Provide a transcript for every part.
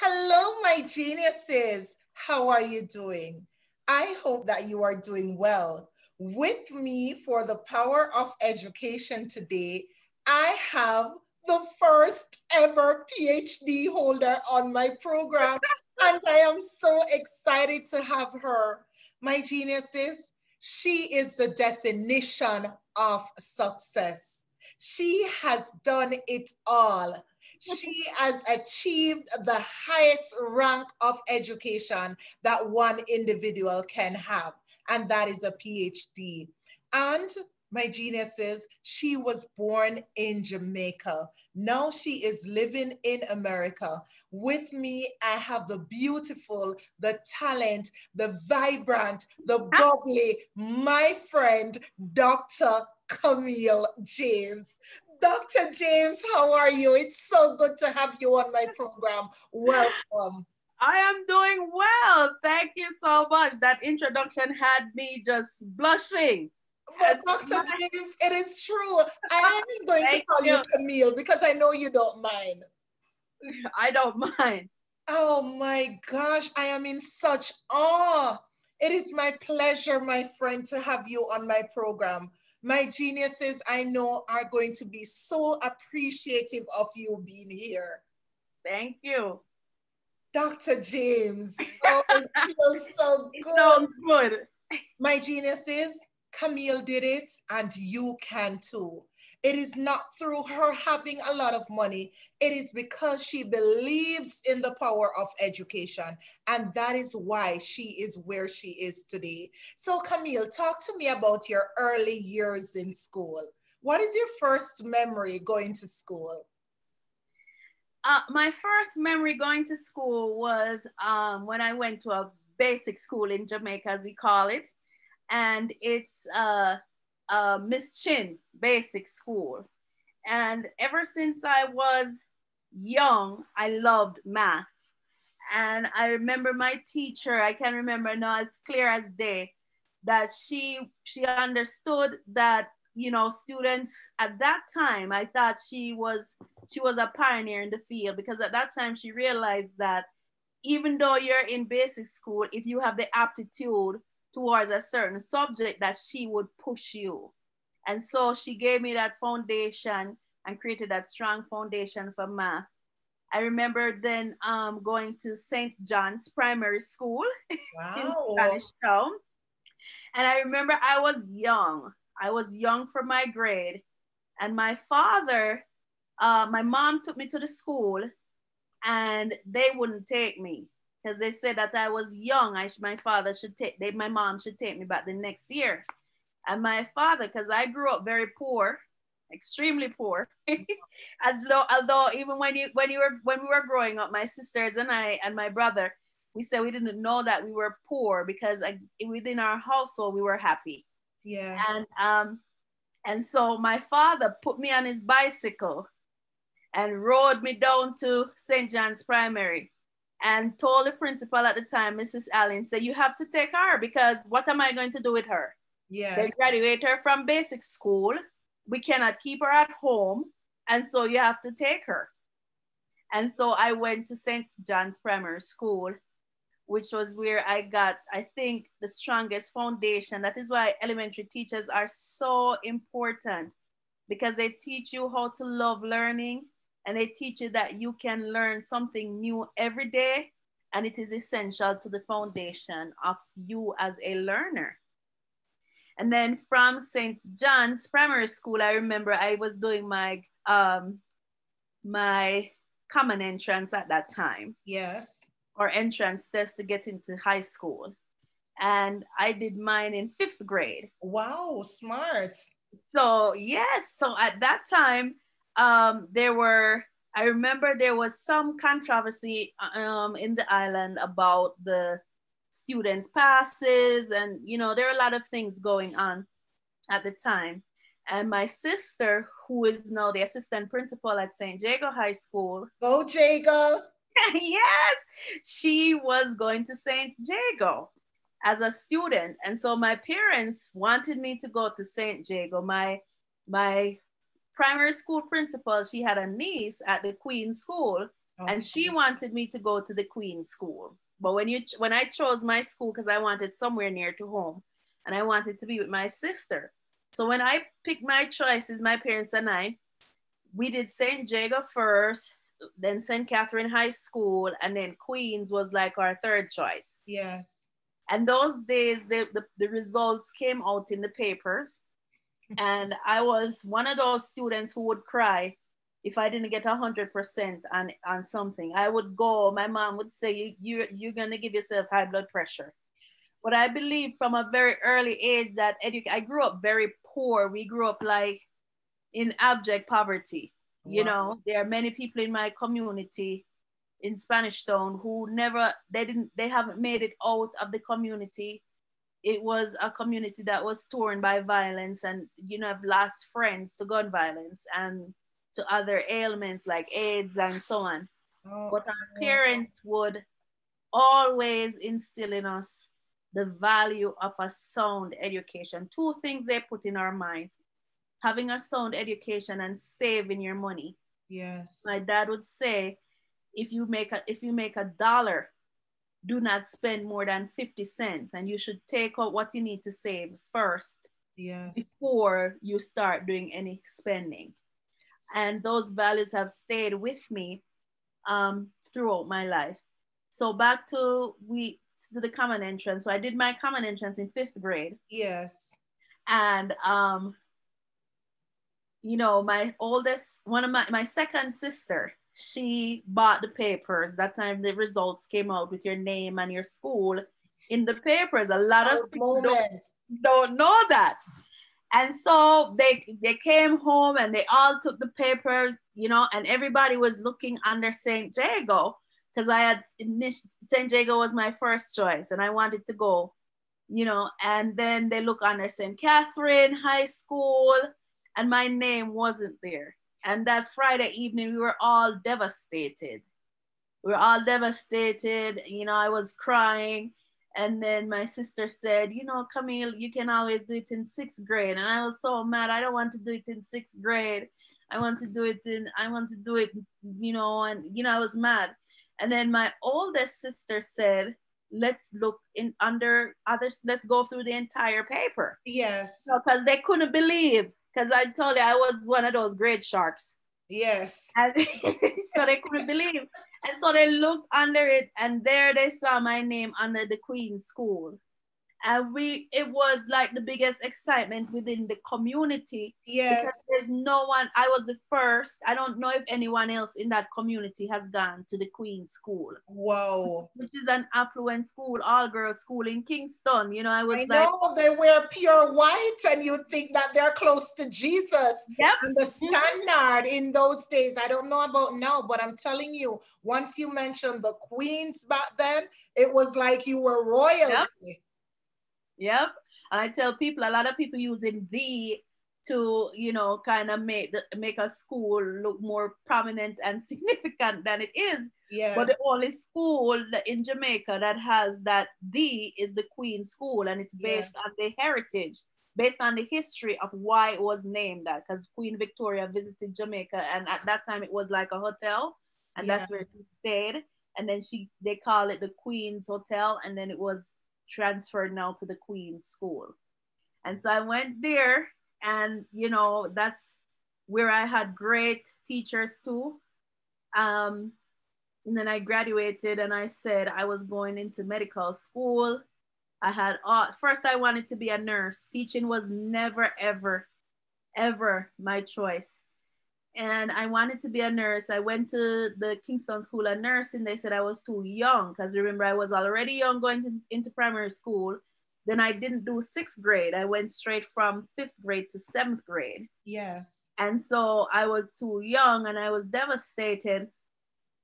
Hello, my geniuses. How are you doing? I hope that you are doing well. With me for the power of education today, I have the first ever PhD holder on my program, and I am so excited to have her. My geniuses, she is the definition of success. She has done it all. She has achieved the highest rank of education that one individual can have, and that is a PhD. And my geniuses, she was born in Jamaica. Now she is living in America. With me, I have the beautiful, the talent, the vibrant, the bubbly, my friend, Dr. Camille James. Dr. James, how are you? It's so good to have you on my program. Welcome. I am doing well. Thank you so much. That introduction had me just blushing. But Dr. James, it is true. I am going to Thank call you you. Camille because I know you don't mind. I don't mind. Oh my gosh, I am in such awe. It is my pleasure, my friend, to have you on my program. My geniuses, I know, are going to be so appreciative of you being here. Thank you. Dr. James, oh, it feels so It good. sounds good. My geniuses, Camille did it, and you can too. It is not through her having a lot of money. It is because she believes in the power of education. And that is why she is where she is today. So, Camille, talk to me about your early years in school. What is your first memory going to school? My first memory going to school was when I went to a basic school in Jamaica, as we call it. And it's Miss Chin Basic School. And ever since I was young, I loved math. And I remember my teacher, I can remember now as clear as day, that she understood that, students at that time, I thought she was a pioneer in the field, because at that time she realized that even though you're in basic school, if you have the aptitude towards a certain subject, that she would push you. And so she gave me that foundation and created that strong foundation for math. I remember then going to St. John's Primary School in Wow. Spanish Town. And I remember I was young. I was young for my grade. And my father, my mom took me to the school, and they wouldn't take me because they said that I was young. My father should my mom should take me back the next year. And my father, because I grew up very poor, extremely poor. although even when we were growing up, my sisters and I and my brother, we said we didn't know that we were poor, because within our household we were happy. Yes. And so my father put me on his bicycle and rode me down to St. John's Primary, and told the principal at the time, Mrs. Allen, said, you have to take her, because what am I going to do with her? They Yes. graduate her from basic school. We cannot keep her at home. And so you have to take her. And so I went to St. John's Primary School, which was where I got, I think, the strongest foundation. That is why elementary teachers are so important, because they teach you how to love learning, and they teach you that you can learn something new every day. And it is essential to the foundation of you as a learner. And then from St. John's Primary School, I remember I was doing my common entrance at that time, Yes. or entrance test to get into high school. And I did mine in fifth grade. Wow, smart. So yes, so at that time, I remember there was some controversy in the island about the students' passes, and there are a lot of things going on at the time. And my sister, who is now the assistant principal at St. Jago High School, Go, Jago. yes, she was going to St. Jago as a student. And so my parents wanted me to go to St. Jago. My primary school principal, she had a niece at the Queen School And she Okay. wanted me to go to the Queen School. But when I chose my school, because I wanted somewhere near to home, and I wanted to be with my sister. So when I picked my choices, my parents and I, we did St. Jago first, then St. Catherine High School, and then Queens was like our third choice. Yes. And those days, the results came out in the papers. And I was one of those students who would cry if I didn't get 100% on something. I would go, my mom would say, you're going to give yourself high blood pressure. But I believe from a very early age that I grew up very poor. We grew up like in abject poverty. You Wow. know, there are many people in my community in Spanish Town who they haven't made it out of the community. It was a community that was torn by violence, and have lost friends to gun violence and to other ailments like AIDS and so on. Oh, But our wow. parents would always instill in us the value of a sound education. Two things they put in our minds: having a sound education and saving your money. Yes. My dad would say, if you make a dollar, do not spend more than 50 cents, and you should take out what you need to save first Yes. before you start doing any spending. And those values have stayed with me throughout my life. So back to the common entrance. So I did my common entrance in fifth grade, Yes. and my oldest, one of my second sister, she bought the papers. That time the results came out with your name and your school in the papers. A lot of Proud people moment. don't know that. And so they came home and they all took the papers, and everybody was looking under St. Jago, because St. Jago was my first choice and I wanted to go, and then they look under St. Catherine High School, and my name wasn't there. And that Friday evening, we were all devastated. We were all devastated. I was crying. And then my sister said, Camille, you can always do it in sixth grade. And I was so mad. I don't want to do it in sixth grade. I want to do it, I was mad. And then my oldest sister said, let's look in under others. Let's go through the entire paper. Yes. Because they couldn't believe, because I told you I was one of those grade sharks. Yes. And so they couldn't believe. And so they looked under it, and there they saw my name under the Queen's School. And it was like the biggest excitement within the community, because Yes. there's no one. I was the first. I don't know if anyone else in that community has gone to the Queen's School. Wow. Which is an affluent school, all girls school in Kingston. I was I like, know they wear pure white, and you think that they're close to Jesus. yep. And the standard in those days, I don't know about now, but I'm telling you, once you mentioned the queens back then, it was like you were royalty. Yep. And I tell people, a lot of people using the to, kind of make a school look more prominent and significant than it is. But Yes. the only school in Jamaica that has that the is the Queen School, and it's based on the heritage, based on the history of why it was named that. Because Queen Victoria visited Jamaica, and at that time it was like a hotel, and Yeah. that's where she stayed. And then they call it the Queen's Hotel, and then it was transferred now to the Queen's School. And so I went there, and that's where I had great teachers too. And then I graduated, and I said I was going into medical school. First I wanted to be a nurse. Teaching was never, ever, ever my choice. And I wanted to be a nurse. I went to the Kingston School of Nursing. They said I was too young, because remember, I was already young going into primary school. Then I didn't do sixth grade. I went straight from fifth grade to seventh grade. Yes. And so I was too young, and I was devastated.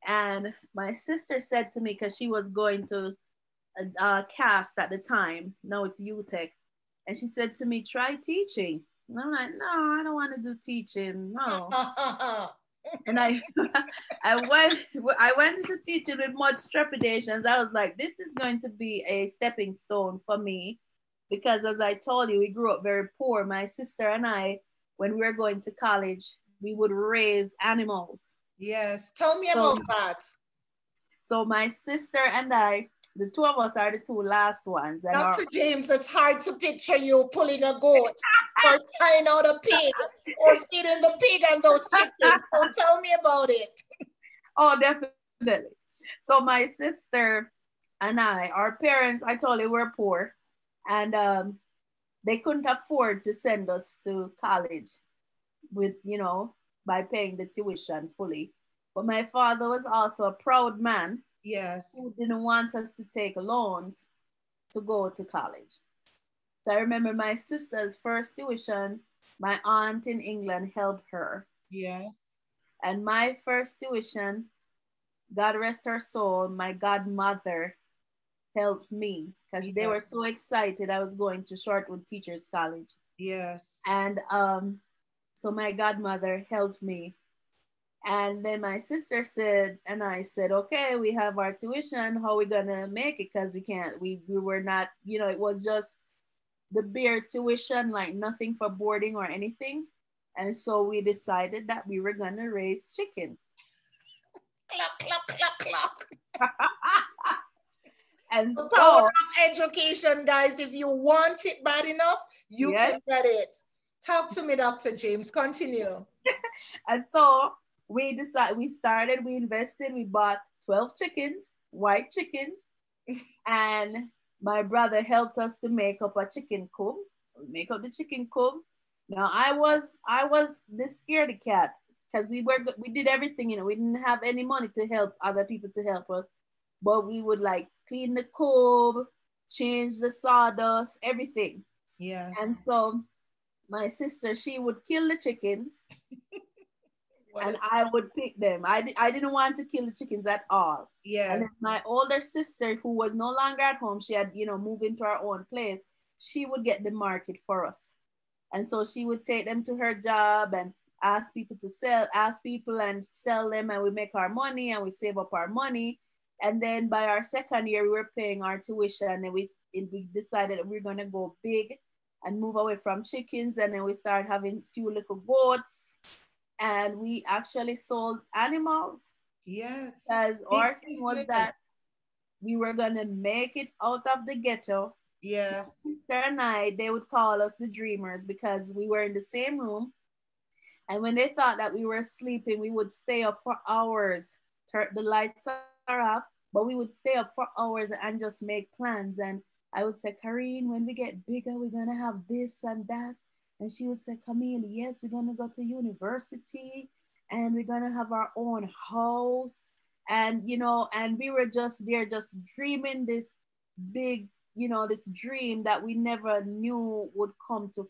And my sister said to me, because she was going to cast at the time, now it's UTech, and she said to me, try teaching. And I'm like, no, I don't want to do teaching, no. And I went into teaching with much trepidations. I was like, this is going to be a stepping stone for me, because as I told you, we grew up very poor. My sister and I, when we were going to college, we would raise animals. Yes. Tell me So about that. so my sister and I, the two of us are the two last ones, and our Dr. James, it's hard to picture you pulling a goat or tying out a pig or feeding the pig and those chickens. So tell me about it. oh, definitely. So my sister and our parents, I told you we're poor, and they couldn't afford to send us to college with, by paying the tuition fully. But my father was also a proud man Yes. who didn't want us to take loans to go to college. So I remember my sister's first tuition, my aunt in England helped her. Yes. And my first tuition, God rest her soul, my godmother helped me because they Yes. were so excited I was going to Shortwood Teachers College. Yes. And so my godmother helped me. And then my sister said, and I said, okay, we have our tuition. How are we gonna make it? Because we can't, we were not, it was just the bare tuition, like nothing for boarding or anything. And so we decided that we were gonna raise chicken. Cluck, cluck, cluck, cluck. And The power so, of education, guys. If you want it bad enough, you yes. can get it. Talk to me, Dr. James. Continue. And so we invested, we bought 12 chickens, white chickens, and my brother helped us to make up a chicken coop. We make up the chicken coop. Now I was the scaredy cat because we did everything, we didn't have any money to help other people to help us, but we would like clean the coop, change the sawdust, everything. Yes. And so my sister, she would kill the chickens What and is I would pick them. I didn't want to kill the chickens at all. And yes. then my older sister, who was no longer at home, she had, moved into her own place. She would get the market for us. And so she would take them to her job and ask people and sell them, and we make our money and we save up our money. And then by our second year, we were paying our tuition, and we decided that we are gonna go big and move away from chickens. And then we started having a few little goats, and we actually sold animals Yes. because Big our thing was business. that we were gonna make it out of the ghetto. Yes. Sister and I, they would call us the dreamers because we were in the same room. And when they thought that we were sleeping, we would stay up for hours. The lights are off, but we would stay up for hours and just make plans. And I would say, Karine, when we get bigger, we're gonna have this and that. And she would say, Camille, yes, we're gonna go to university and we're gonna have our own house. And and we were just there, just dreaming this big, this dream that we never knew would come to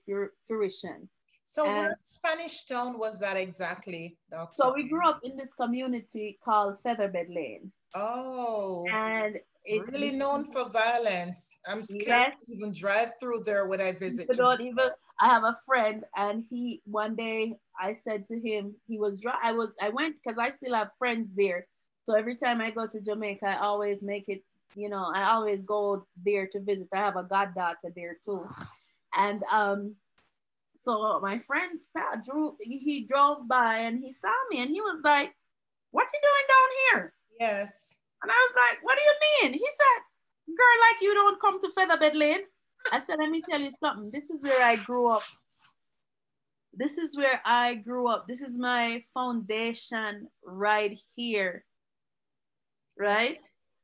fruition. So where And in Spanish Town was that exactly, Dr. so we grew up in this community called Featherbed Lane. Oh, And it's really between, known for violence. I'm scared yes, to even drive through there when I visit people Jamaica. don't even, I have a friend, and he, one day I said to him, he was dry. I went because I still have friends there. So every time I go to Jamaica, I always make it, I always go there to visit. I have a goddaughter there too. And so my friend's pal he drove by and he saw me and he was like, what you doing down here? Yes. And I was like, what do you mean? He said, girl, like you don't come to Featherbed Lane. I said, let me tell you something. This is where I grew up. This is where I grew up. This is my foundation right here, Yeah. right?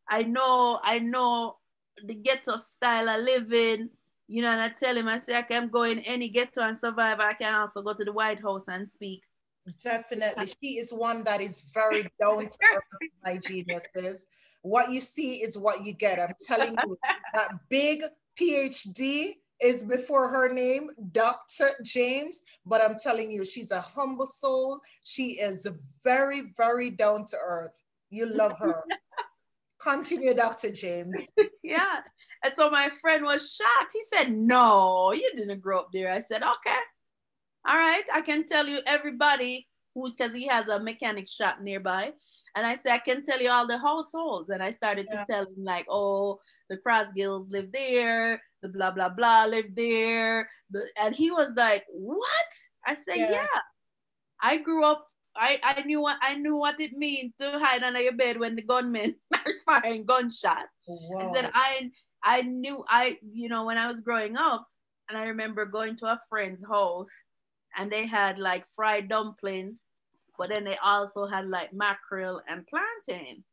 I know the ghetto style of living, and I tell him, I say, I can go in any ghetto and survive. I can also go to the White House and speak. Definitely. She is one that is very down to earth, my geniuses. What you see is what you get. I'm telling you, that big PhD is before her name, Dr. James, but I'm telling you, she's a humble soul. She is very, very down to earth. You love her. Continue, Dr. James. Yeah. And so my friend was shocked. He said, no, you didn't grow up there. I said, okay. All right, I can tell you everybody because he has a mechanic shop nearby. And I said, I can tell you all the households. And I started to Yeah. tell him, like, oh, the Crosgills live there, the blah, blah, blah live there. And he was like, what? I said, Yeah. yeah, I grew up I knew what it means to hide under your bed when the gunmen are firing gunshot. I said Wow. I knew I when I was growing up, and I remember going to a friend's house, and they had like fried dumplings, but then they also had like mackerel and plantain,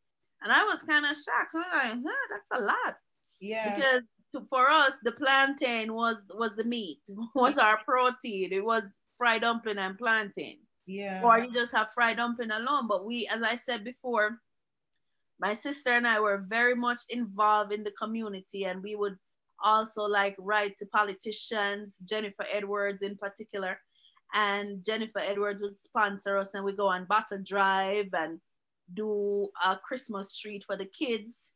and I was kind of shocked. So I was like, huh, that's a lot, Yeah. because for us the plantain was the meat, was our protein. It was fried dumpling and plantain, Yeah. or you just have fried dumpling alone. But we, as I said before, my sister and I were very much involved in the community, and we would also like write to politicians, Jennifer Edwards in particular. And Jennifer Edwards would sponsor us, and we go on bottle drive and do a Christmas treat for the kids,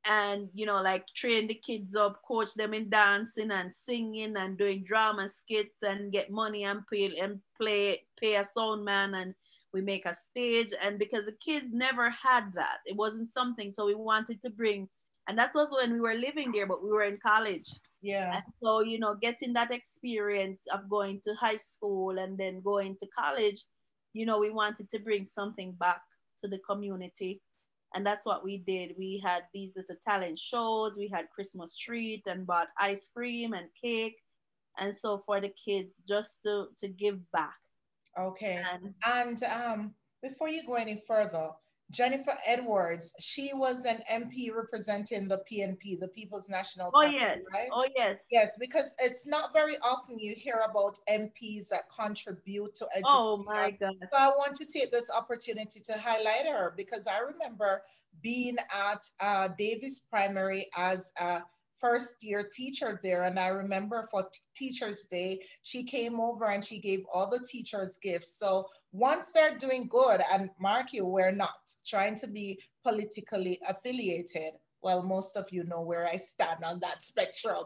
and like train the kids up, coach them in dancing and singing and doing drama skits, and get money and pay a sound man, and we make a stage. And because the kids never had that, it wasn't something, so we wanted to bring. And that was when we were living there, but we were in college. Yeah. And so getting that experience of going to high school and then going to college, we wanted to bring something back to the community. And that's what we did. We had these little talent shows, we had Christmas treat, and bought ice cream and cake, and so for the kids, just to give back. Okay. And And before you go any further, Jennifer Edwards, she was an MP representing the PNP, the People's National oh Party, yes, right? oh yes, Yes, because it's not very often you hear about MPs that contribute to oh education. my gosh, So I want to take this opportunity to highlight her because I remember being at Davis Primary as a first year teacher there. And I remember for Teachers Day, she came over and she gave all the teachers gifts. So once they're doing good, and mark you, we're not trying to be politically affiliated. Well, most of you know where I stand on that spectrum,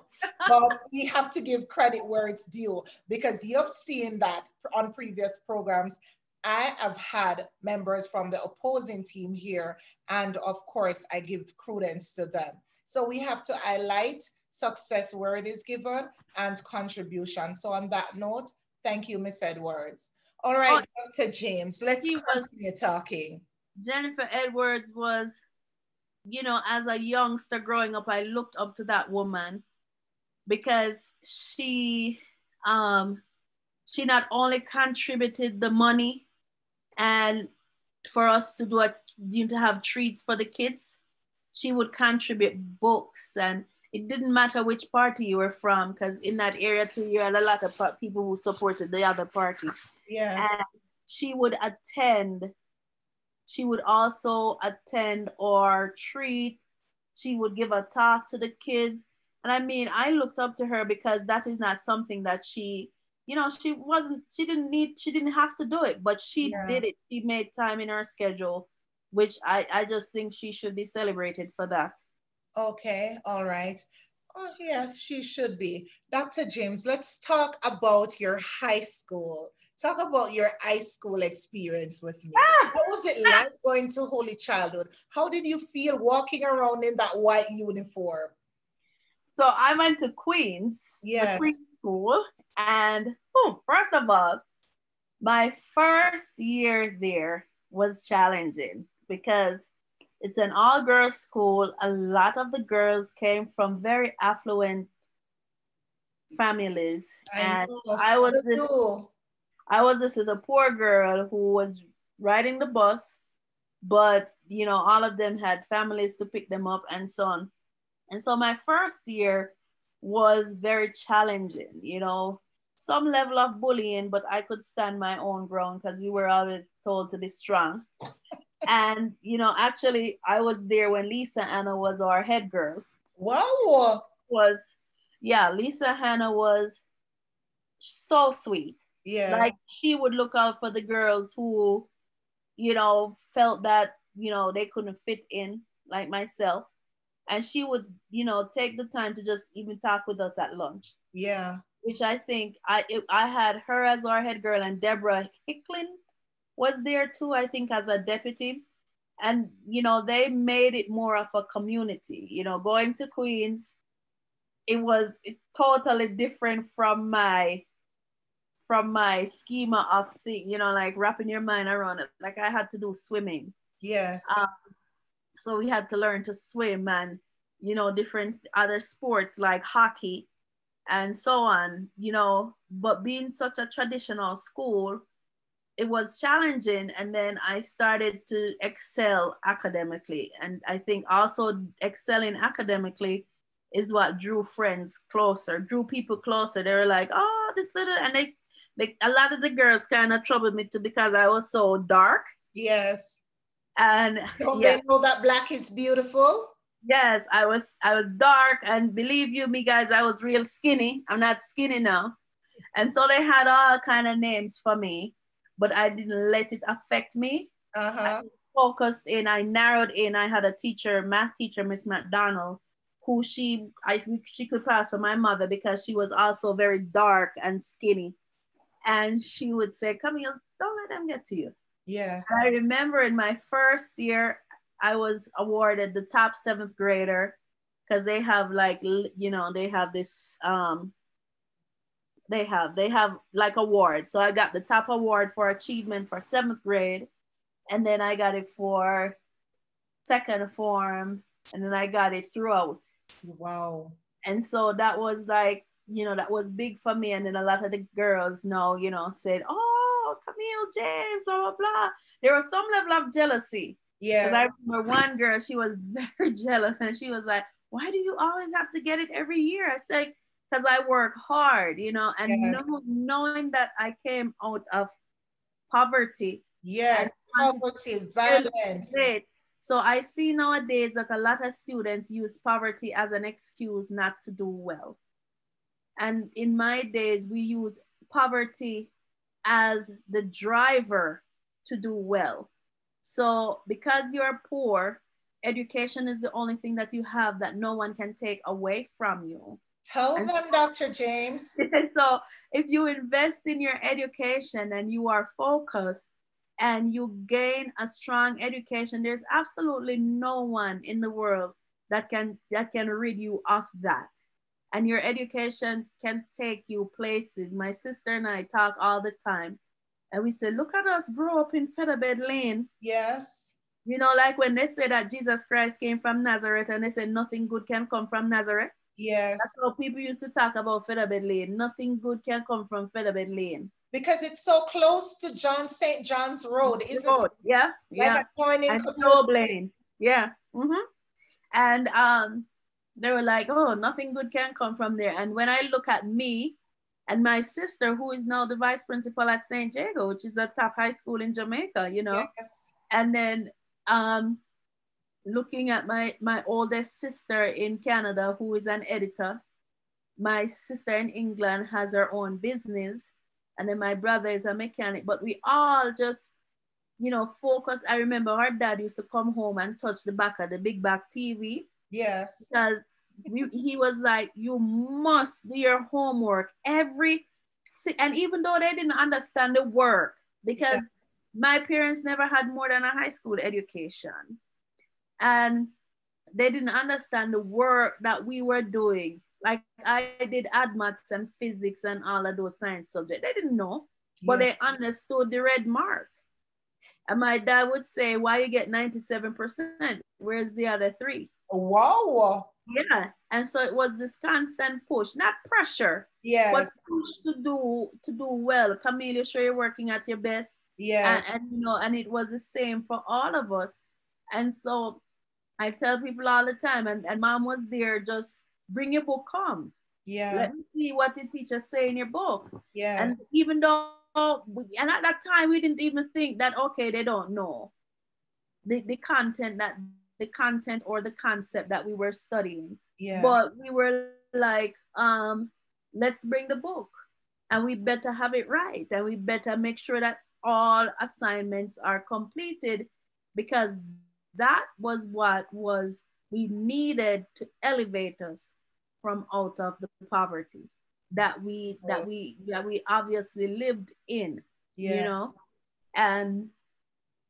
but we have to give credit where it's due because you've seen that on previous programs. I have had members from the opposing team here, and of course, I give credence to them. So we have to highlight success where it is given and contribution. So, on that note, thank you, Miss Edwards. All oh, right, Dr. James, let's he was continue talking. Jennifer Edwards was, as a youngster growing up, I looked up to that woman, because um she not only contributed the money, and for us to to have treats for the kids, she would contribute books. And it didn't matter which party you were from, because in that area too, you had a lot of people who supported the other party. Yes. And she would attend, she would also attend or treat, she would give a talk to the kids. And I mean, I looked up to her because that is not something that she didn't have to do it, but she Yeah. did it. She made time in her schedule, which I just think she should be celebrated for that. Okay, all right. Oh, yes, she should be. Dr. James, let's talk about your high school. Talk about your high school experience with me. What was it like going to Holy Childhood? How did you feel walking around in that white uniform? So I went to Queens, the Yes. Queens school, and first of all, my first year there was challenging because it's an all girls school. A lot of the girls came from very affluent families, I and know, I so was do this you. I was this little poor girl who was riding the bus, but all of them had families to pick them up and so on. And so my first year was very challenging, some level of bullying, but I could stand my own ground because we were always told to be strong. And, actually, I was there when Lisa Anna was our head girl. Wow. Was, yeah, Lisa Hannah was so sweet. Yeah. Like, she would look out for the girls who, felt that, they couldn't fit in, like myself. And she would, take the time to just even talk with us at lunch, Yeah. which I think I had her as our head girl, and Deborah Hicklin was there too, I think, as a deputy. And they made it more of a community. Going to Queens, it was totally different from my from my schema of thing, like wrapping your mind around it. Like I had to do swimming. Yes. So we had to learn to swim and, different other sports like hockey and so on, but being such a traditional school, it was challenging. And then I started to excel academically. And I think also excelling academically is what drew friends closer, drew people closer. They were like, oh, this little, and a lot of the girls kind of troubled me too because I was so dark. Yes. And don't they know that black is beautiful? Yes, I was dark, and believe you me, guys, I was real skinny. I'm not skinny now. And so they had all kind of names for me, but I didn't let it affect me. I focused in, I narrowed in. I had a teacher, math teacher, Miss McDonald, who she could pass for my mother because she was also very dark and skinny. And she would say, Camille, don't let them get to you. Yes. And I remember in my first year, I was awarded the top 7th grader because they have like, they have this, they have like awards. So I got the top award for achievement for 7th grade. And then I got it for second form. And then I got it throughout. Wow. And so that was like, that was big for me. And then a lot of the girls now, said, oh, Camille James, blah, blah, blah. There was some level of jealousy. Yeah. Because I remember one girl, she was very jealous. And she was like, why do you always have to get it every year? I said, because I work hard, and yes. knowing that I came out of poverty. Yeah, poverty, violence. So I see nowadays that a lot of students use poverty as an excuse not to do well. And in my days, we use poverty as the driver to do well. So because you're poor, education is the only thing that you have that no one can take away from you. Tell them, Dr. James. So if you invest in your education and you are focused and you gain a strong education, there's absolutely no one in the world that can rid you of that. And your education can take you places. My sister and I talk all the time. And we say, look at us grow up in Featherbed Lane. Yes. Like when they say that Jesus Christ came from Nazareth and they said nothing good can come from Nazareth. Yes. That's how people used to talk about Featherbed Lane. Nothing good can come from Featherbed Lane. Because it's so close to St. John's Road, isn't it? Yeah, like and Globe Lanes. Yeah. Mm-hmm. And they were like, oh, nothing good can come from there. And when I look at me and my sister, who is now the vice principal at St. Jago, which is the top high school in Jamaica, Yes. And then looking at my oldest sister in Canada, who is an editor. My sister in England has her own business. And then my brother is a mechanic. But we all just, focus. I remember our dad used to come home and touch the back of the big back TV. Yes. Because he was like, you must do your homework and even though they didn't understand the work, because my parents never had more than a high school education. And they didn't understand the work that we were doing. Like I did maths and physics and all of those science subjects. They didn't know, but they understood the red mark. And my dad would say, why you get 97%? Where's the other 3? Wow. Yeah. And so it was this constant push, not pressure, but push to do well. Camille, you're sure you're working at your best. Yeah. And it was the same for all of us. And so I tell people all the time, and mom was there, just bring your book home. Yeah. Let me see what the teacher say in your book. Yeah. And even though, and at that time, we didn't even think that, okay, they don't know the content or the concept that we were studying. Yeah. But we were like, let's bring the book and we better have it right. And we better make sure that all assignments are completed, because that was what we needed to elevate us from out of the poverty that we obviously lived in. And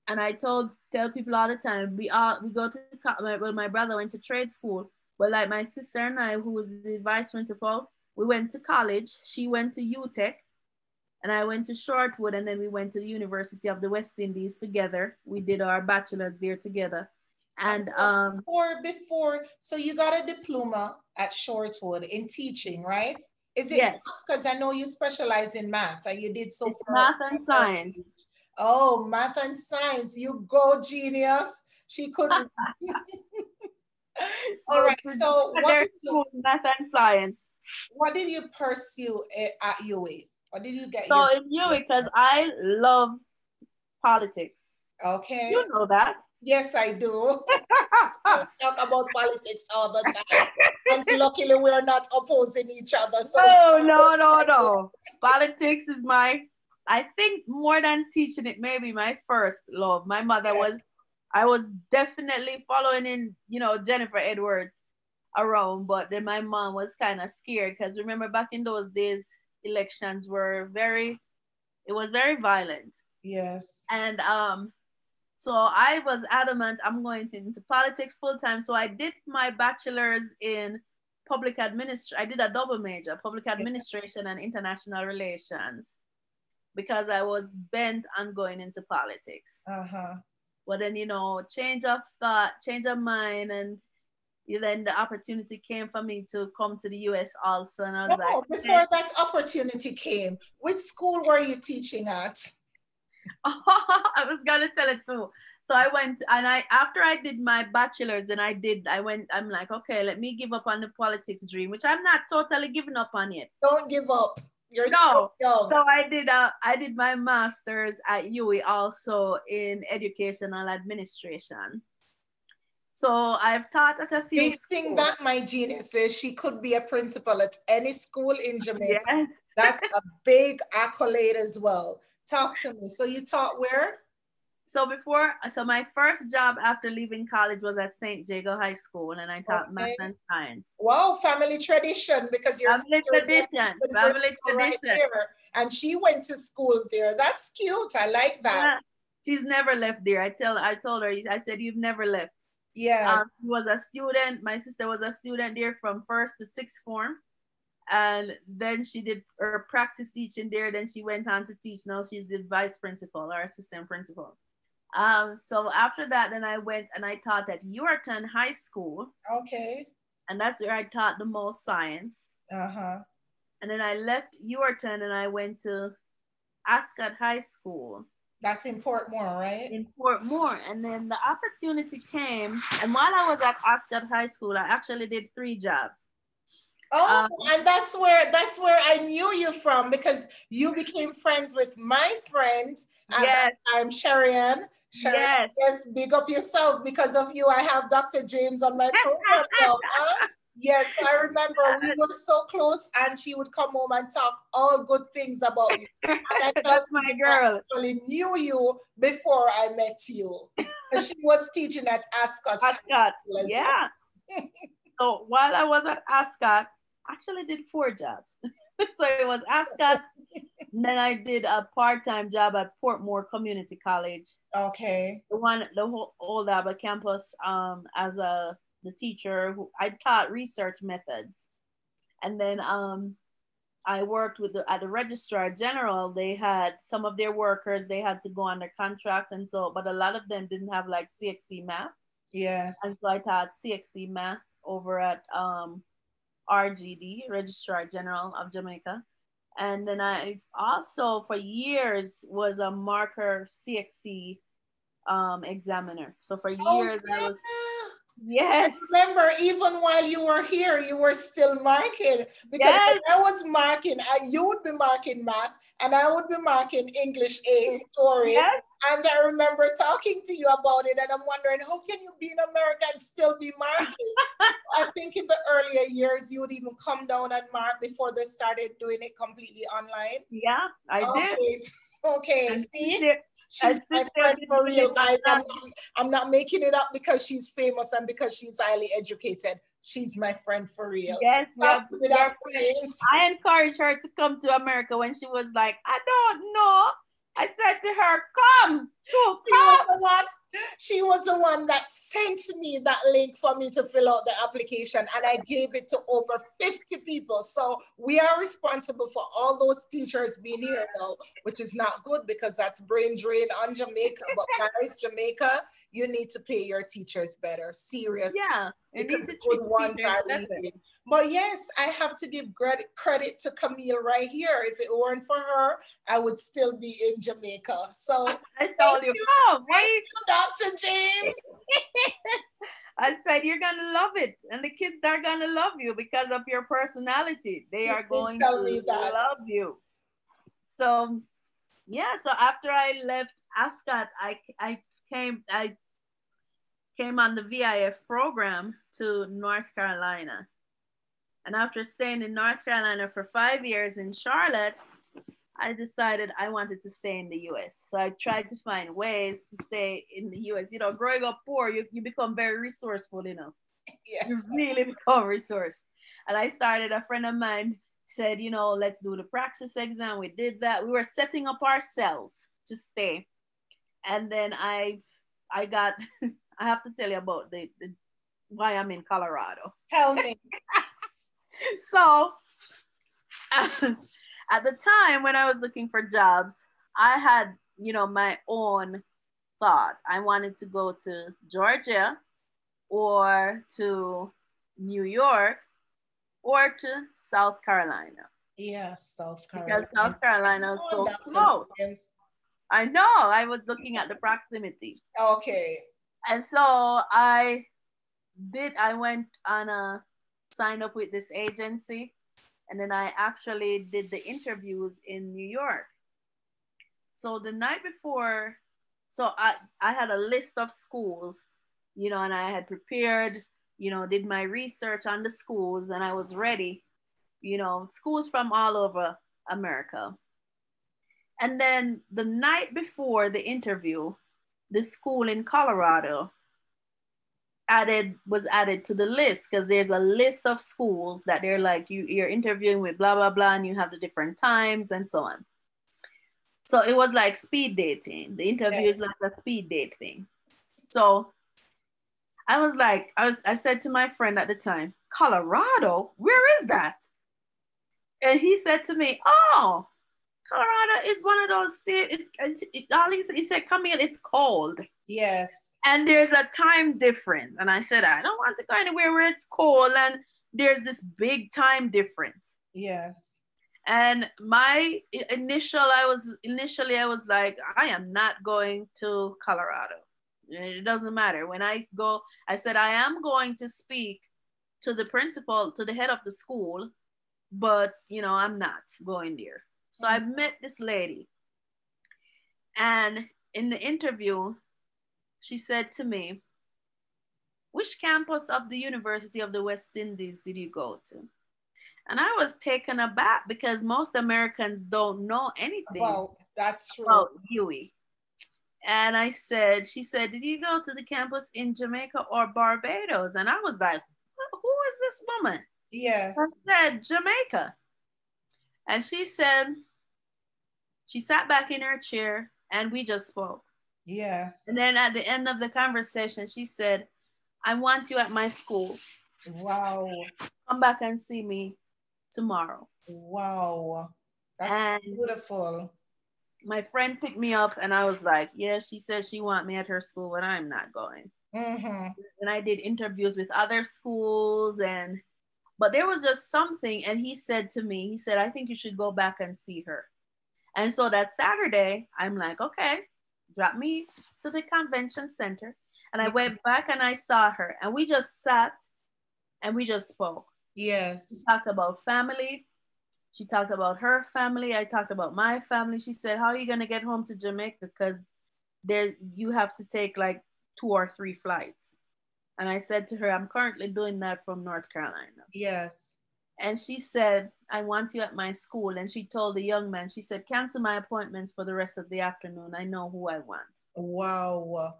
I tell people all the time, we go to my brother went to trade school, but like my sister and I, who was the vice principal, we went to college. She went to UTech, and I went to Shortwood, and then we went to the University of the West Indies together. We did our bachelor's there together. And so you got a diploma at Shortwood in teaching, right? Is it yes, math? Because I know you specialize in math and you did so it's far. math and science. Oh, math and science. You go, genius. She couldn't. All right. So math and science. What did you pursue at UA? What did you get? So in UA, because I love politics. Okay. You know that. Yes, I do. We talk about politics all the time. And luckily we're not opposing each other. So no. Politics is I think more than teaching, it may be my first love. My mother I was definitely following in, Jennifer Edwards around, but then my mom was kind of scared because remember back in those days, elections were very violent. Yes. And so I was adamant I'm going into politics full time. So I did my bachelor's in public administration. I did a double major, public administration and international relations, because I was bent on going into politics. But then, change of thought, change of mind, and then the opportunity came for me to come to the US also. And I was before that opportunity came, which school were you teaching at? I was gonna tell it too. So I went, and after I did my bachelor's, then I'm like, okay, let me give up on the politics dream, which I'm not totally giving up on yet. Don't give up. You're so young. So I did my master's at UWI also in educational administration. So I've taught at a few schools. The thing that my genius is, she could be a principal at any school in Jamaica. Yes. That's a big accolade as well. Talk to me. So you taught where? So my first job after leaving college was at St. Jago High School, and I taught math and science. Wow, family tradition, because your family tradition. Right there, and she went to school there. That's cute. I like that. Yeah. She's never left there. I told her, I said, you've never left. Yeah. She was a student. My sister was a student there from 1st to 6th form. And then she did her practice teaching there. Then she went on to teach. Now she's the vice principal or assistant principal. So after that, then I went and I taught at Uarton High School. Okay. And that's where I taught the most science. And then I left Uarton and I went to Ascot High School. That's in Portmore, right? In Portmore. And then the opportunity came. And while I was at Ascot High School, I actually did 3 jobs. Oh, and that's where I knew you from, because you became friends with my friend at that time, Sharian. Yes, big up yourself. Because of you, I have Dr. James on my program now. Yes, I remember we were so close, and she would come home and talk all good things about you. And I felt my girl. I actually knew you before I met you. And she was teaching at Ascot. Yeah. So while I was at Ascot, I actually did 4 jobs. So it was Ascot. And then I did a part-time job at Portmore Community College. Okay. The whole old Alba campus as the teacher who I taught research methods. And then I worked at the Registrar General. They had some of their workers, they had to go under contract, and so, but a lot of them didn't have like CXC math. Yes. And so I taught CXC math over at RGD, Registrar General of Jamaica. And then I also for years was a marker CXC examiner. So for years I was. Yes. I remember even while you were here, you were still marking, because when I was marking, you would be marking math and I would be marking English A story. Yes. And I remember talking to you about it, and I'm wondering, how can you be in America and still be marking? I think in the earlier years, you would even come down and mark before they started doing it completely online. Yeah, I did. Okay, see? She's my friend for real, guys. I'm not making it up because she's famous and because she's highly educated. She's my friend for real. Yes, I encouraged her to come to America when she was like, I don't know. I said to her, come. You know what? She was the one that sent me that link for me to fill out the application, and I gave it to over 50 people. So we are responsible for all those teachers being here now, which is not good because that's brain drain on Jamaica. But guys, Jamaica, you need to pay your teachers better, seriously, Yeah, you need because to the good treat the ones teachers are better. leaving. But yes, I have to give credit to Camille right here. If it weren't for her, I would still be in Jamaica. So I thank told you, you, come, why? Dr. James. I said you're gonna love it, and the kids are gonna love you because of your personality. They You are did going tell to me that. love you. So yeah, so after I left Ascot, I came on the VIF program to North Carolina. And after staying in North Carolina for 5 years in Charlotte, I decided I wanted to stay in the US. So I tried to find ways to stay in the US. You know, growing up poor, you become very resourceful, you know. You Yes, really become resourceful. And I started, a friend of mine said, you know, let's do the praxis exam. We did that. We were setting up ourselves to stay. And then I got I have to tell you about the why I'm in Colorado. tell me. So at the time when I was looking for jobs, I had, you know, my own thought. I wanted to go to Georgia or to New York or to South Carolina Yes, South because Carolina. South Carolina is Oh, so Dr. close. James. I know, I was looking at the proximity. Okay. And so I went on a signed up with this agency, and then I actually did the interviews in New York. So the night before, so I had a list of schools, you know, and I had prepared, you know, did my research on the schools, and I was ready, you know, schools from all over America. And then the night before the interview, the school in Colorado added to the list, because there's a list of schools that they're like, you're interviewing with blah blah blah, and you have the different times and so on. So it was like speed dating. The interview is Yes. like a speed date thing. So I was like, I said to my friend at the time, Colorado, where is that? And he said to me, oh, Colorado is one of those states. He said, come in, it's cold. Yes. And there's a time difference. And I said, I don't want to go anywhere where it's cold and there's this big time difference. Yes. And my initially I was like, I am not going to Colorado. It doesn't matter. When I go, I said, I am going to speak to the principal, to the head of the school, but you know, I'm not going there. So I met this lady, and in the interview, she said to me, which campus of the University of the West Indies did you go to? And I was taken aback because most Americans don't know anything Well, that's true. about UWI. And she said, did you go to the campus in Jamaica or Barbados? And I was like, who is this woman? Yes. I said, Jamaica. And she said, she sat back in her chair and we just spoke. Yes. And then at the end of the conversation, she said, I want you at my school. Wow. Come back and see me tomorrow. Wow. That's And beautiful. my friend picked me up and I was like, yeah, she said she want me at her school, but I'm not going. Mm-hmm. And I did interviews with other schools, but there was just something. And he said to me, he said, I think you should go back and see her. And so that Saturday, I'm like, okay, drop me to the convention center. And I went back and I saw her, and we just sat and we just spoke. Yes. We talked about family. She talked about her family. I talked about my family. She said, how are you going to get home to Jamaica? Because you have to take like 2 or 3 flights. And I said to her, I'm currently doing that from North Carolina. Yes. And she said, I want you at my school. And she told the young man, she said, cancel my appointments for the rest of the afternoon. I know who I want. Wow.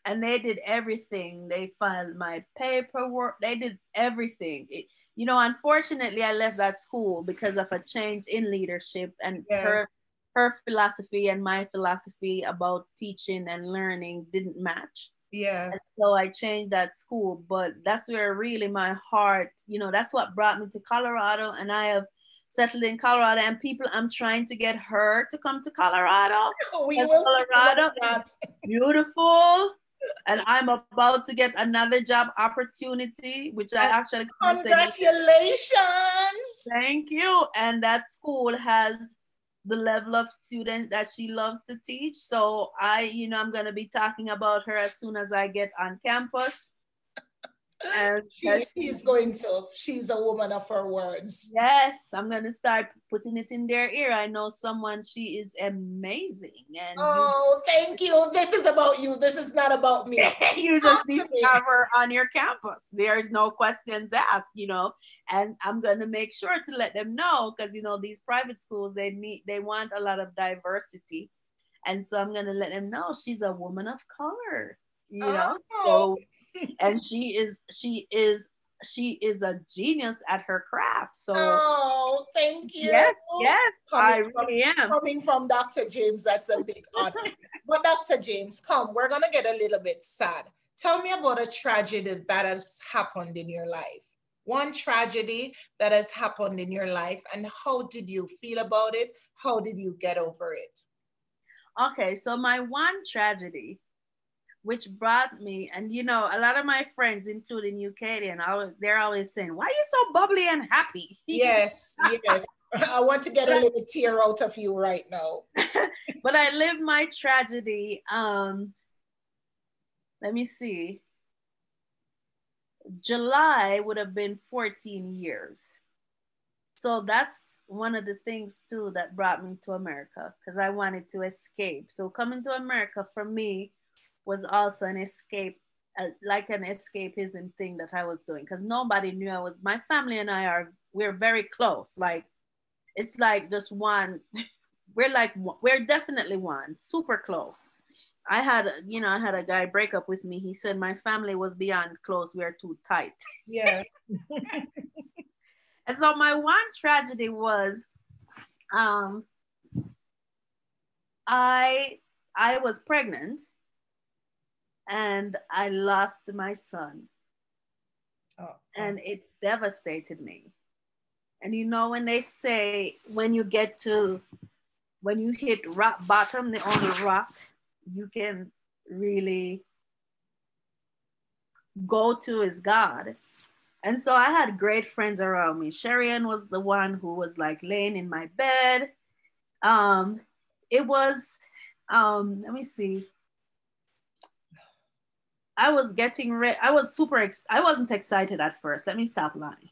And they did everything. They filed my paperwork. They did everything. Unfortunately, I left that school because of a change in leadership, and Yes. her philosophy and my philosophy about teaching and learning didn't match. And Yes. so I changed that school, but that's where really my heart, that's what brought me to Colorado. And I have settled in Colorado, and people, I'm trying to get her to come to Colorado. We Because will see about Colorado is that. beautiful. And I'm about to get another job opportunity, which I Oh, actually said, congratulations. thank you. And that school has the level of student that she loves to teach. So I'm going to be talking about her as soon as I get on campus. And She is going to. She's a woman of her words. yes, I'm going to start putting it in their ear. I know someone, she is amazing. And Oh, thank you. This is about you. This is not about me. you just Talk need to to me. have her on your campus. There's no questions asked, and I'm going to make sure to let them know because, these private schools, they want a lot of diversity. And so I'm going to let them know she's a woman of color, Oh, so, and she is a genius at her craft. So oh, thank you. yes, yes, Coming I from really am. coming from Dr. James, that's a big honor. But Dr. James, come, we're gonna get a little bit sad. Tell me about a tragedy that has happened in your life. One tragedy that has happened in your life, and how did you feel about it? How did you get over it? Okay, so my one tragedy, which brought me, and a lot of my friends, including Ukrainian, they're always saying, "Why are you so bubbly and happy?" Yes, yes. I want to get a little tear out of you right now. But I lived my tragedy. Let me see. July would have been 14 years. So that's one of the things too that brought me to America because I wanted to escape. So coming to America for me was also an escape, like an escapism thing that I was doing because nobody knew my family and we're very close. Like it's like just one, we're definitely one, super close. I had a guy break up with me. He said my family was beyond close. We're too tight. Yeah. And so my one tragedy was um I I was pregnant and I lost my son, Oh, oh. and it devastated me. And when they say when you hit rock bottom, the only rock you can really go to is God. And so I had great friends around me. Sherian was the one who was like laying in my bed. Um, it was, let me see. I was getting ready. I was I wasn't excited at first. Let me stop lying.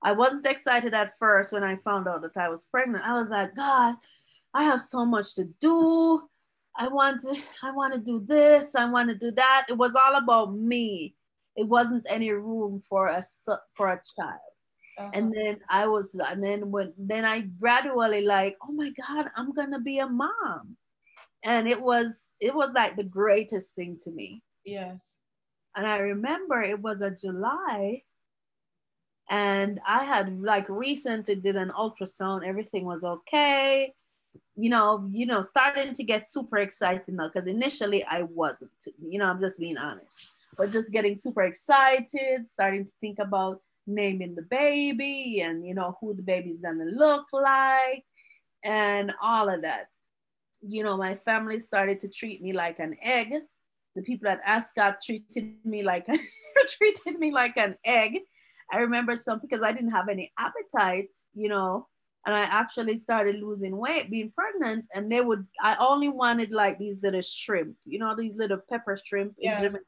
I wasn't excited at first when I found out that I was pregnant. I was like, God, I have so much to do. I want to do this. I want to do that. It was all about me. It wasn't any room for a child. Uh-huh. And then I gradually like, oh my God, I'm gonna be a mom. And it was like the greatest thing to me. Yes. And I remember it was a July, and I had like recently did an ultrasound. Everything was okay. Starting to get super excited now because initially I wasn't. I'm just being honest, but just getting super excited, starting to think about naming the baby and who the baby's gonna look like and all of that. My family started to treat me like an egg. The people at Ascot treated me like treated me like an egg. I remember some because I didn't have any appetite, and I actually started losing weight being pregnant. And I only wanted like these little shrimp, these little pepper shrimp in Yes. Jamaica.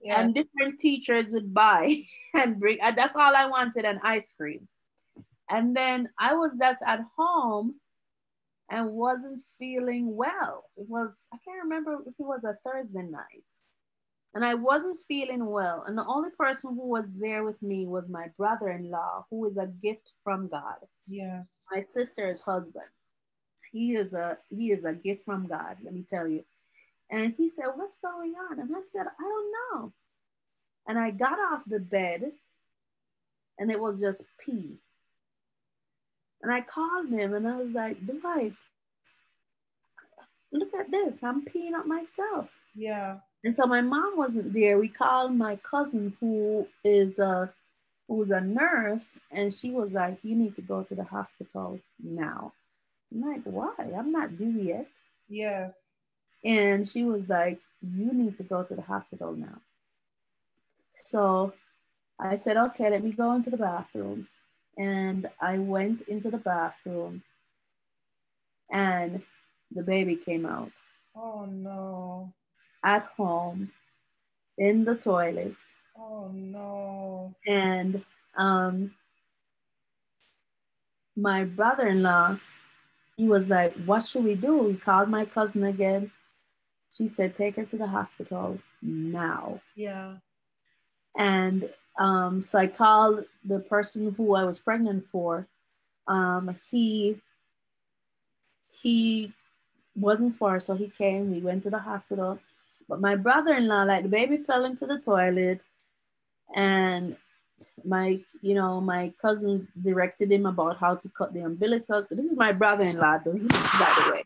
Yes. And different teachers would buy and bring. That's all I wanted, and ice cream. And then I was just at home and wasn't feeling well. I can't remember if it was a Thursday night. And I wasn't feeling well. And the only person who was there with me was my brother in law, who is a gift from God. Yes. My sister's husband. He is a gift from God, let me tell you. And he said, "What's going on?" And I said, "I don't know." And I got off the bed and it was just pee. And I called him and I was like, "Dwight, look at this. I'm peeing up myself. Yeah. And so my mom wasn't there. We called my cousin who's a nurse, and she was like, you need to go to the hospital now. I'm like, why? I'm not due yet. Yes. And she was like, you need to go to the hospital now. So I said, okay, let me go into the bathroom. And I went into the bathroom and the baby came out Oh no. at home in the toilet. Oh no. And um, my brother in law, he was like, what should we do? He called my cousin again. She said, take her to the hospital now. Yeah. And so I called the person who I was pregnant for. He wasn't far, so he came. We went to the hospital. But my brother-in-law, like the baby fell into the toilet, and my cousin directed him about how to cut the umbilical. This is my brother-in-law, though, he by the way.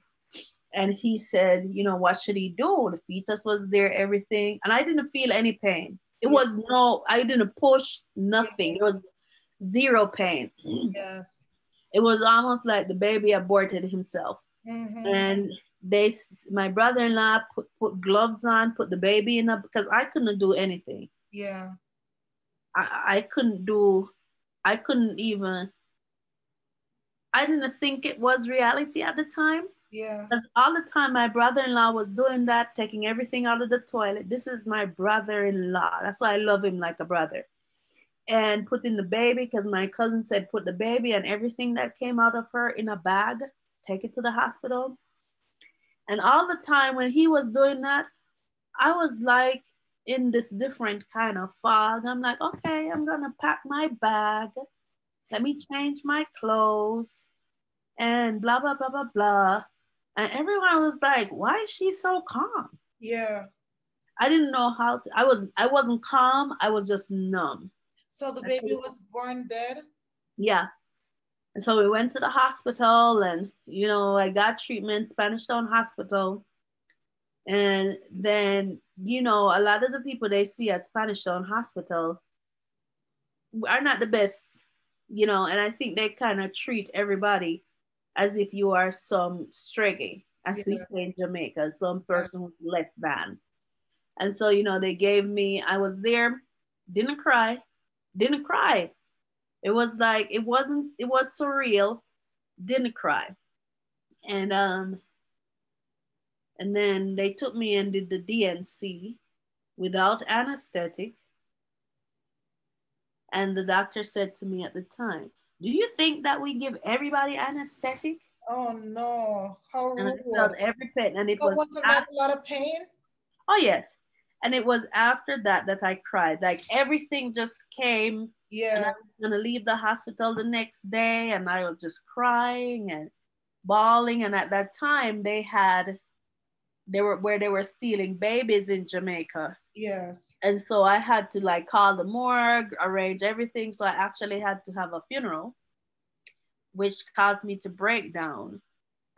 And he said, what should he do? The fetus was there, everything. And I didn't feel any pain. Yeah. I didn't push nothing. It was zero pain. Yes. It was almost like the baby aborted himself. Mm-hmm. And my brother-in-law put gloves on, put the baby in up because I couldn't do anything. Yeah. I couldn't even, I didn't think it was reality at the time. Yeah. Because all the time my brother-in-law was doing that, taking everything out of the toilet. This is my brother-in-law. That's why I love him like a brother. And putting the baby, because my cousin said put the baby and everything that came out of her in a bag, take it to the hospital. And all the time when he was doing that, I was like in this different kind of fog. I'm like, okay, I'm gonna pack my bag. Let me change my clothes and blah blah blah blah blah. And everyone was like, why is she so calm? Yeah. I didn't know how to, I wasn't calm, I was just numb. So the baby was born dead? Yeah. And so we went to the hospital and I got treatment, Spanish Town Hospital. And then, a lot of the people they see at Spanish Town Hospital are not the best, and I think they kind of treat everybody as if you are some streggy, as we Yeah. say in Jamaica, some Yeah. person who's less than. And so, they gave me, I was there, didn't cry, didn't cry. It was like, it was surreal, didn't cry. And then they took me and did the DNC without anesthetic. And the doctor said to me at the time, do you think that we give everybody anesthetic? Oh no. How And I rude. felt every pain. And it So was, wasn't that a lot of pain? oh, yes. And it was after that that I cried. Like everything just came. And I Yeah. was going to leave the hospital the next day. And I was just crying and bawling. And at that time, they were stealing babies in Jamaica. Yes. And so I had to like call the morgue, arrange everything. So I actually had to have a funeral, which caused me to break down.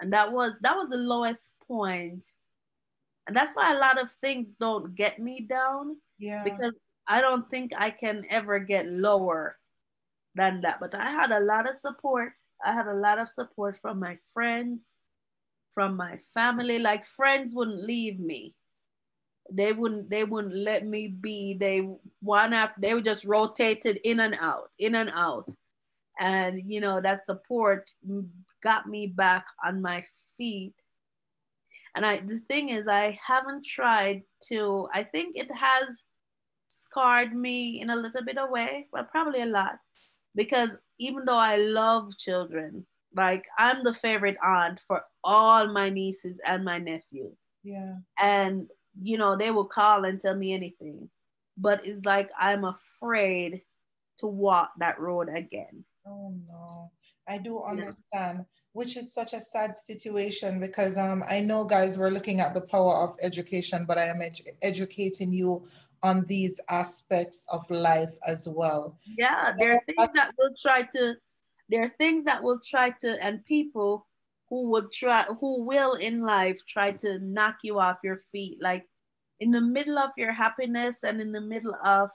And that was the lowest point. And that's why a lot of things don't get me down, Yeah. because I don't think I can ever get lower than that. But I had a lot of support. I had a lot of support from my friends, from my family. Like friends wouldn't leave me. They wouldn't let me be. They were just rotated in and out, in and out. And that support got me back on my feet. And the thing is, I haven't tried to, I think it has scarred me in a little bit of way, but probably a lot. Because even though I love children, like I'm the favorite aunt for all my nieces and my nephew. Yeah. And, they will call and tell me anything. But it's like I'm afraid to walk that road again. Oh no, I do Yeah. understand, which is such a sad situation because I know guys we're looking at the power of education, but I am educating you on these aspects of life as well. Yeah, So, there are things that will try to, and people who will in life try to knock you off your feet, like in the middle of your happiness and in the middle of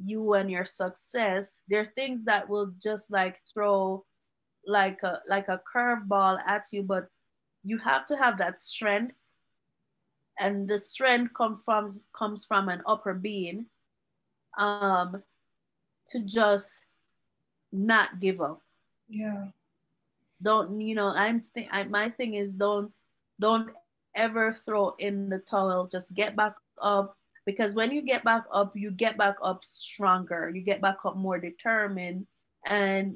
you and your success. There are things that will just like throw like a curveball at you, but you have to have that strength, and the strength comes from an upper being, um to just not give up. Yeah. Don't, my thing is, don't ever throw in the towel. Just get back up, because when you get back up, you get back up stronger, you get back up more determined. And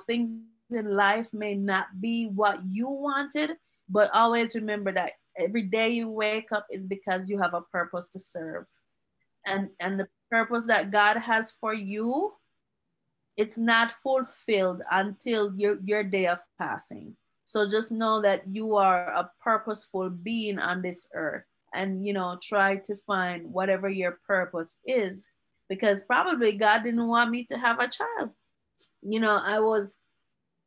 things in life may not be what you wanted, but always remember that every day you wake up is because you have a purpose to serve. And the purpose that God has for you, it's not fulfilled until your day of passing. So just know that you are a purposeful being on this earth, and try to find whatever your purpose is, because probably God didn't want me to have a child. I was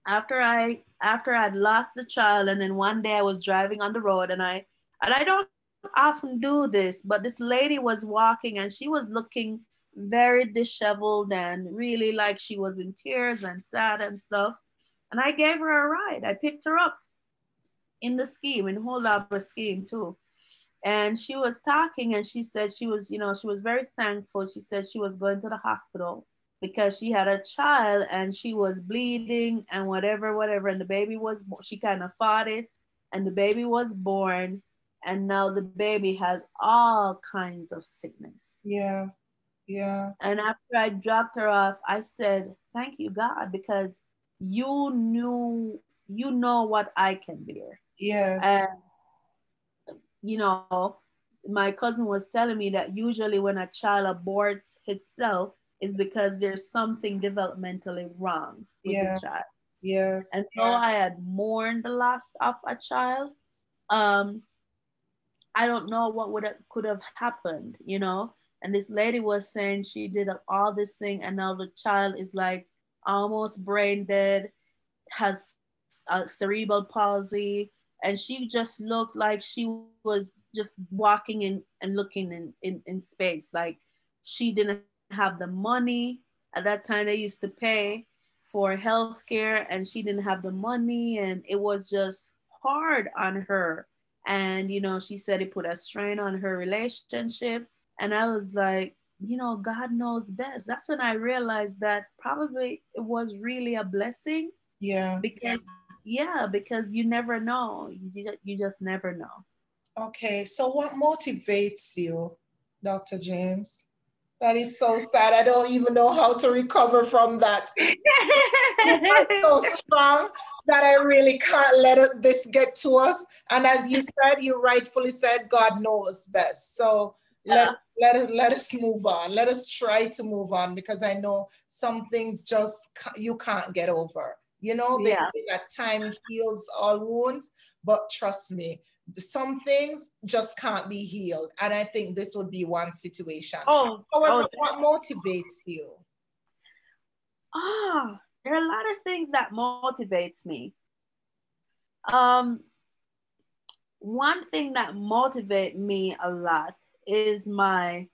after I'd lost the child, and then one day I was driving on the road, and I don't often do this, but this lady was walking and she was looking very disheveled and really like she was in tears and sad and stuff. And I gave her a ride. I picked her up in the scheme, in whole lot of scheme too. And she was talking, and she said she was very thankful. She said she was going to the hospital because she had a child and she was bleeding and whatever, and the baby was, she kind of fought it, and the baby was born, and now the baby has all kinds of sickness. Yeah. Yeah. And after I dropped her off, I said, thank you, God, because you know what I can bear. Yes. And you know, my cousin was telling me that usually when a child aborts itself is because there's something developmentally wrong with the Yeah. child. Yes. And though I had mourned the loss of a child, um, I don't know what could have happened. And this lady was saying she did all this thing, and now the child is like almost brain dead, has cerebral palsy, and she just looked like she was just walking in and looking in space. Like she didn't have the money. At that time, they used to pay for healthcare, and she didn't have the money, and it was just hard on her. And she said it put a strain on her relationship. And I was like, God knows best. That's when I realized that probably it was really a blessing, Yeah. because yeah, because you never know. You just never know. Okay. So what motivates you, Dr. James? That is so sad. I don't even know how to recover from that. You are so strong that I really can't let this get to us. And as you said, you rightfully said, God knows best. So let Yeah, let us move on. Let us try to move on, because I know some things just you can't get over. They yeah. say that time heals all wounds, but trust me, some things just can't be healed. And I think this would be one situation. However, Oh, what motivates you? there are a lot of things that motivates me. Um, One thing that motivates me a lot is my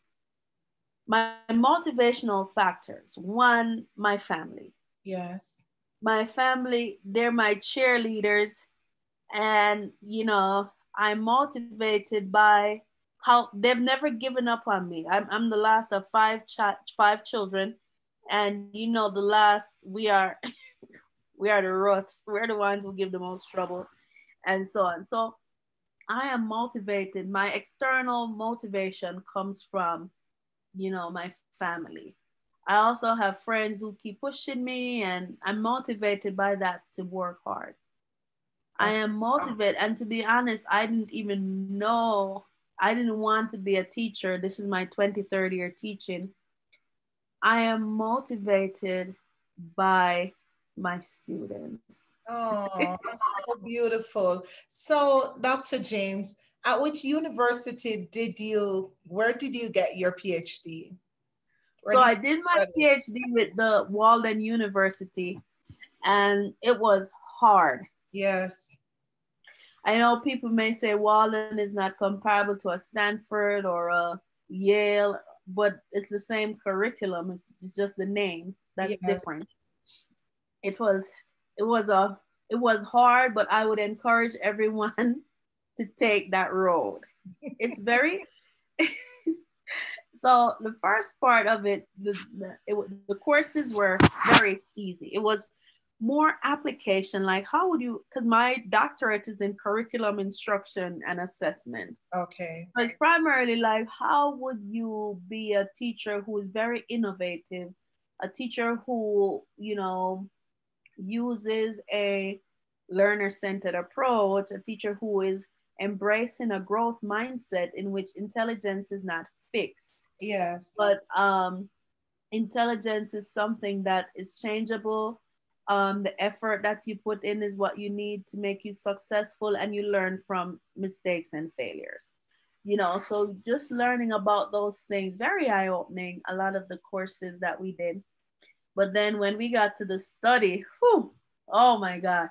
motivational factors. One, my family. Yes. My family, they're my cheerleaders, and I'm motivated by how they've never given up on me. I'm the last of five children, and the last, we are the roots, we're the ones who give the most trouble, and so on. So I am motivated. My external motivation comes from my family. I also have friends who keep pushing me, and I'm motivated by that to work hard. I Oh, am motivated. And to be honest, I didn't even know, I didn't want to be a teacher. This is my 23rd year teaching. I am motivated by my students. oh, so beautiful. So, Dr. James, at which university where did you get your PhD? Where So did I you did my study? PhD with the Walden University, and it was hard. Yes. I know people may say Walden is not comparable to a Stanford or a Yale, but it's the same curriculum. It's just the name that's Yes. different. It was it was a it was hard, but I would encourage everyone to take that road. It's very so the first part of it, the courses were very easy. It was more application, like how would you, because my doctorate is in curriculum instruction and assessment. Okay. So it's primarily like how would you be a teacher who is very innovative, a teacher who, uses a learner centered approach, a teacher who is embracing a growth mindset in which intelligence is not fixed, Yes. but intelligence is something that is changeable. The effort that you put in is what you need to make you successful, and you learn from mistakes and failures. So just learning about those things, very eye opening, a lot of the courses that we did. But then when we got to the study, whew, oh my gosh,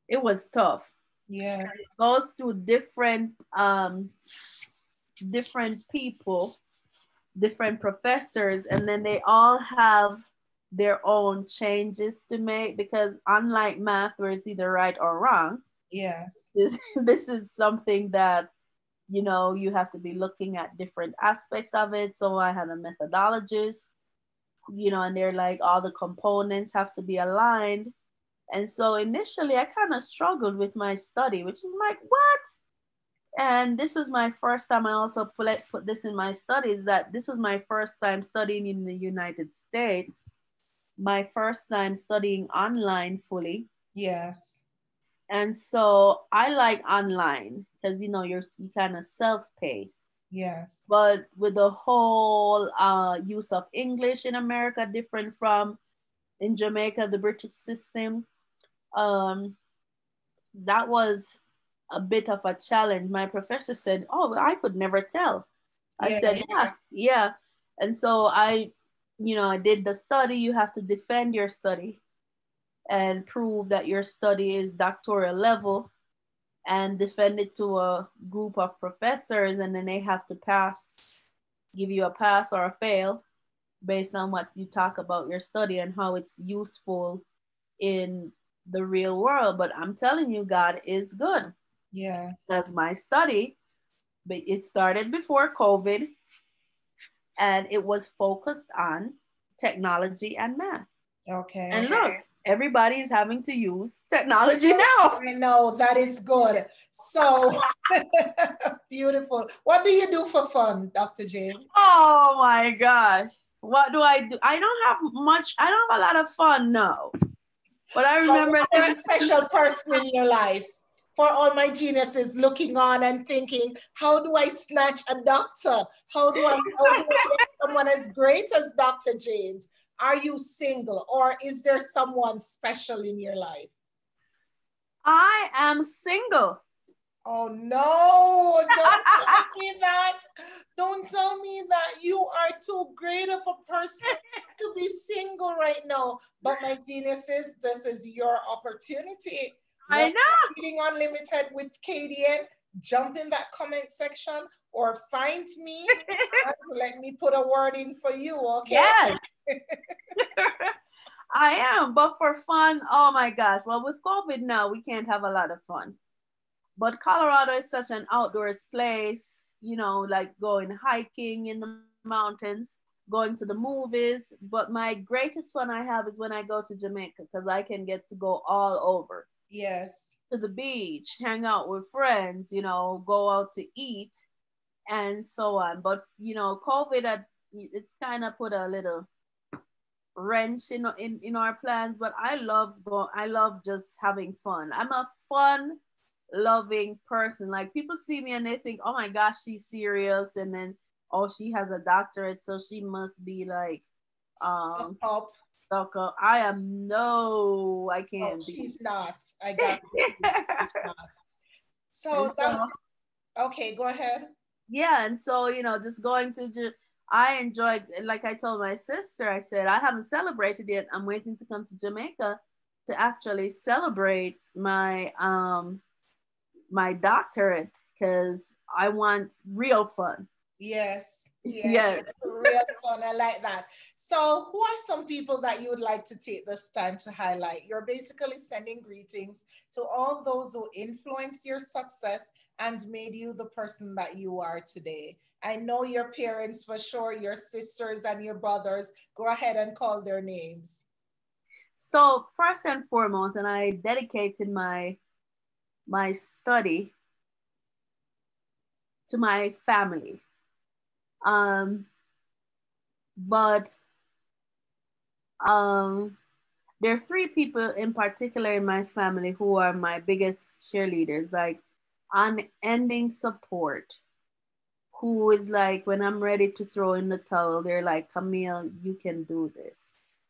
it was tough. Yes. It goes through different people, different professors, and then they all have their own changes to make, because unlike math where it's either right or wrong, Yes. this is something that you have to be looking at different aspects of it. So I had a methodologist, and they're like all the components have to be aligned. And so initially I kind of struggled with my study, which is like, what? And this is my first time. I also put this in my studies, that this was my first time studying in the United States, my first time studying online fully. Yes. And so I like online because you kind of self-pace. Yes. But with the whole use of English in America, different from in Jamaica, the British system, um, that was a bit of a challenge. My professor said, "Oh, I could never tell." I Yeah. said, "Yeah, yeah." And so I did the study. You have to defend your study and prove that your study is doctoral level, and defend it to a group of professors, and then they have to give you a pass or a fail based on what you talk about your study and how it's useful in the real world. But I'm telling you, God is good. Yes. That's my study, but it started before COVID, and it was focused on technology and math. Okay. And look, everybody's having to use technology now. I know that is good. So beautiful. What do you do for fun, Dr. Jane? Oh my gosh. What do I do? I don't have much, I don't have a lot of fun, no. But I remember Is there a special person in your life? For all my geniuses looking on and thinking, how do I snatch a doctor? How do I get someone as great as Dr. James? Are you single, or is there someone special in your life? I am single. Oh no, don't tell me that. Don't tell me that you are too great of a person to be single right now. But my geniuses, this is your opportunity. I What know. Reading Unlimited with KDN? Jump in that comment section or find me and let me put a word in for you, okay? Yes. I am, but for fun, oh my gosh. Well, with COVID now, we can't have a lot of fun. But Colorado is such an outdoors place, like going hiking in the mountains, going to the movies. But my greatest fun I have is when I go to Jamaica, because I can get to go all over. Yes. To the beach, hang out with friends, go out to eat and so on. But, COVID it's kind of put a little wrench in our plans, but I love just having fun. I'm a fun loving person. Like people see me and they think, oh my gosh, she's serious, and then oh, she has a doctorate, so she must be like Up. stuck up. I am no, I Oh, can't be. she's not. I got it. She's not. And So so okay, go ahead. yeah, and so just going to I enjoyed, like I told my sister, I said I haven't celebrated yet. I'm waiting to come to Jamaica to actually celebrate my my doctorate because I want real fun. Yes, yes, Yes. it's real fun. I like that. So, who are some people that you would like to take this time to highlight? You're basically sending greetings to all those who influenced your success and made you the person that you are today. I know your parents for sure, your sisters and your brothers. Go ahead and call their names. So first and foremost, and I dedicated my study to my family. Um, but um, there are three people in particular in my family who are my biggest cheerleaders, like unending support. Who is like, when I'm ready to throw in the towel, they're like, Camille, you can do this.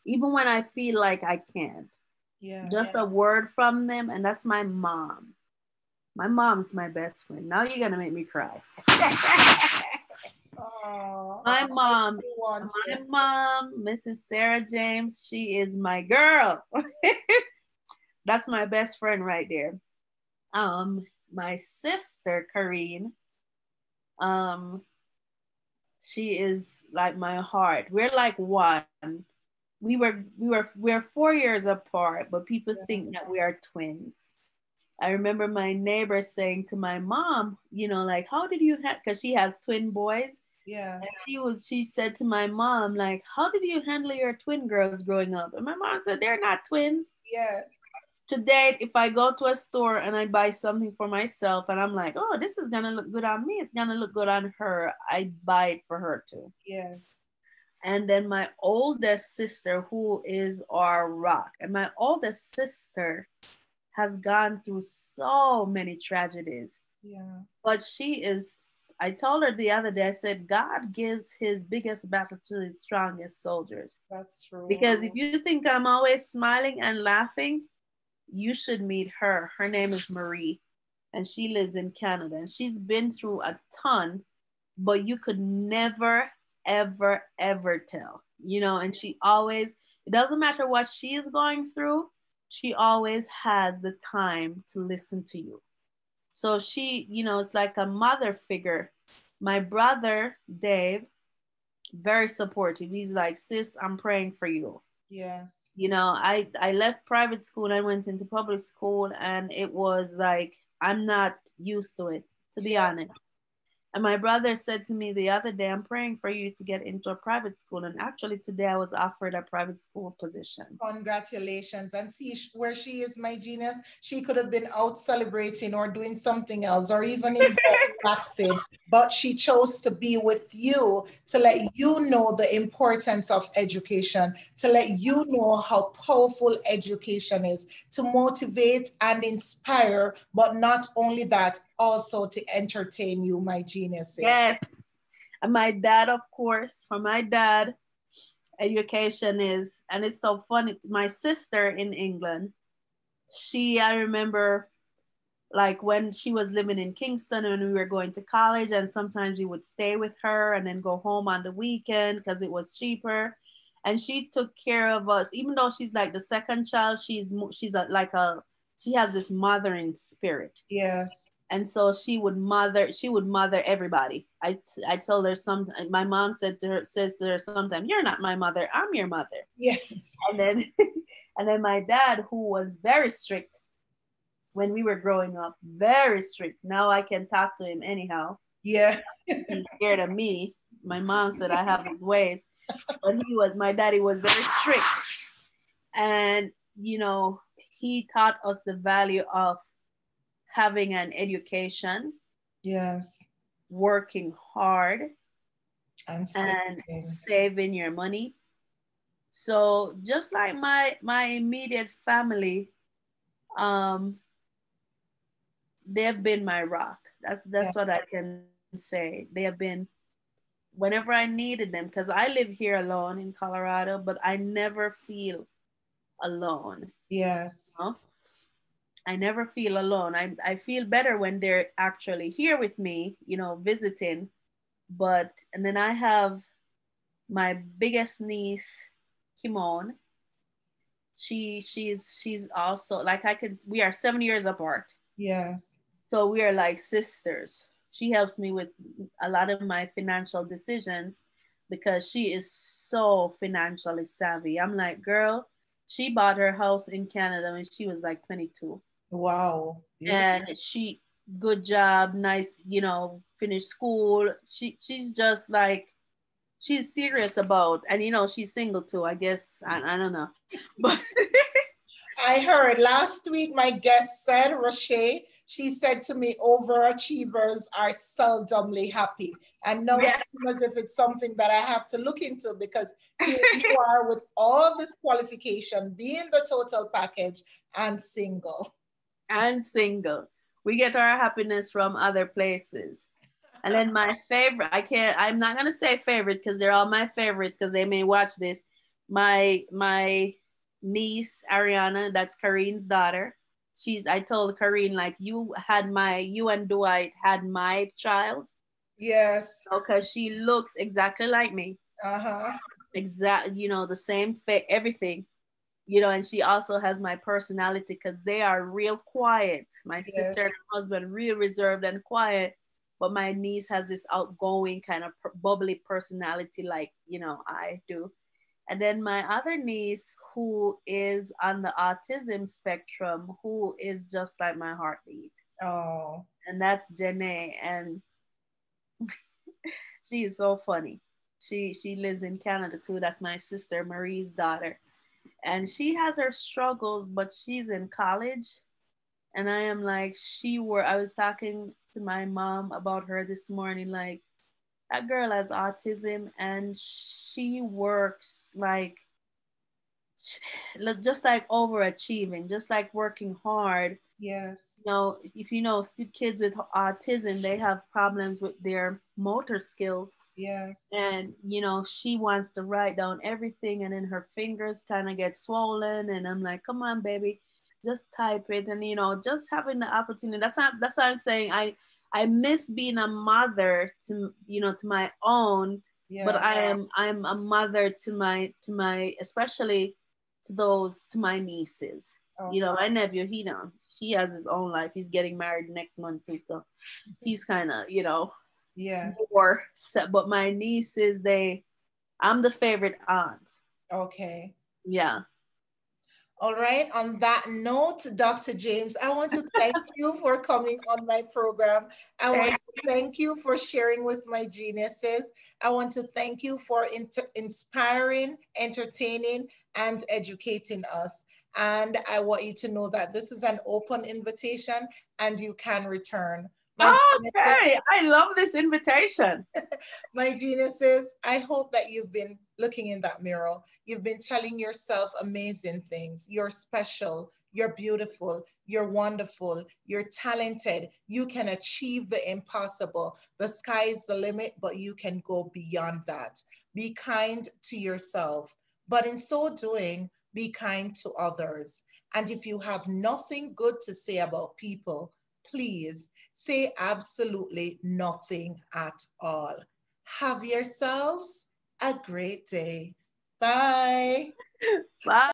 Even when I feel like I can't. Yeah. Just a word from them, and that's my mom. My mom's my best friend. Now you're gonna make me cry. Oh, My mom, you want my to. mom, Mrs. Sarah James, she is my girl. That's my best friend right there. My sister Karine, um, she is like my heart. We're like one. We're 4 years apart, but people Yeah. think that we are twins. I remember my neighbor saying to my mom, like, how did you have, because she has twin boys. And Yes. she said to my mom, like, how did you handle your twin girls growing up? And my mom said, they're not twins. Yes. To date, if I go to a store and I buy something for myself and I'm like, oh, this is gonna look good on me, it's gonna look good on her, I buy it for her too. Yes. And then my oldest sister, who is our rock, and my oldest sister has gone through so many tragedies. Yeah. But she is, I told her the other day, I said, God gives his biggest battle to his strongest soldiers. That's true. Because if you think I'm always smiling and laughing, you should meet her. Her name is Marie, and she lives in Canada. And she's been through a ton, but you could never, ever, ever tell, and she always, it doesn't matter what she is going through, she always has the time to listen to you. So she, it's like a mother figure. My brother, Dave, very supportive. He's like, sis, I'm praying for you. Yes. I left private school, I went into public school, and it was like, I'm not used to it, to be Yeah. honest. And my brother said to me the other day, I'm praying for you to get into a private school. And actually, today I was offered a private school position. Congratulations. And see where she is, my genius. She could have been out celebrating or doing something else or even in bed relaxing, but she chose to be with you to let you know the importance of education, to let you know how powerful education is, to motivate and inspire, but not only that, also to entertain you, my geniuses. Yes. And my dad, of course, for my dad, education is, and it's so funny. My sister in England, I remember like when she was living in Kingston and we were going to college, and sometimes we would stay with her and then go home on the weekend because it was cheaper. And she took care of us, even though she's like the second child. She has this mothering spirit, Yes. and so she would mother everybody. I told her, some my mom says to her sometimes, you're not my mother, I'm your mother. Yes. And then and then my dad, who was very strict when we were growing up, very strict. Now I can talk to him anyhow. Yeah. He's scared of me. My mom said I have his ways, but my daddy was very strict. And, he taught us the value of having an education, Yes. working hard, I'm and saying. saving your money. So just like my immediate family, um, they've been my rock. That's what I can say. They have been whenever I needed them, because I live here alone in Colorado, but I never feel alone. Yes. You know? I never feel alone. I feel better when they're actually here with me, visiting. And then I have my biggest niece, Kimon. She's also like, we are 7 years apart. Yes. So we are like sisters. She helps me with a lot of my financial decisions because she is so financially savvy. I'm like, girl, she bought her house in Canada when she was like 22. Wow. Beautiful. And she, good job, nice, finished school. She's just like, she's serious about, and she's single too, I guess. I don't know. But I heard last week my guest said, Roche, she said to me, overachievers are seldomly happy. And now it yeah. seems as if it's something that I have to look into because here you are with all this qualification, being the total package and single. And single. We get our happiness from other places. And then my favorite, I'm not gonna say favorite because they're all my favorites because they may watch this. My niece Ariana, that's Kareen's daughter. I told Kareen, like, you and Dwight had my child. Yes. Because she looks exactly like me. Uh-huh. Exact, the same fit, everything. And she also has my personality because they are real quiet. My Yes. sister and her husband, real reserved and quiet. But my niece has this outgoing kind of bubbly personality, like, I do. And then my other niece, who is on the autism spectrum, who is just like my heartbeat. Oh. And that's Janae. And she is so funny. She lives in Canada too. That's my sister Marie's daughter. And she has her struggles, but she's in college. And I am like, I was talking to my mom about her this morning, like, that girl has autism and she works like, just like overachieving, just like working hard. Yes. If kids with autism, they have problems with their motor skills. Yes. And she wants to write down everything, and then her fingers kind of get swollen, and I'm like, come on baby, just type it. And just having the opportunity, that's what I'm saying. I miss being a mother to my own. But Yeah. I'm a mother to my especially to my nieces. Okay. My nephew, he has his own life. He's getting married next month too, so he's kind of Yes. more. But my nieces, I'm the favorite aunt. Okay. Yeah. All right. On that note, Dr. James, I want to thank you for coming on my program. I want Thank to thank you for sharing with my geniuses. I want to thank you for inspiring, entertaining, and educating us. And I want you to know that this is an open invitation and you can return. My geniuses, Okay, I love this invitation. my geniuses, I hope that you've been looking in that mirror. You've been telling yourself amazing things. You're special. You're beautiful. You're wonderful. You're talented. You can achieve the impossible. The sky is the limit, but you can go beyond that. Be kind to yourself. But in so doing, be kind to others. And if you have nothing good to say about people, please say absolutely nothing at all. Have yourselves a great day. Bye. Bye.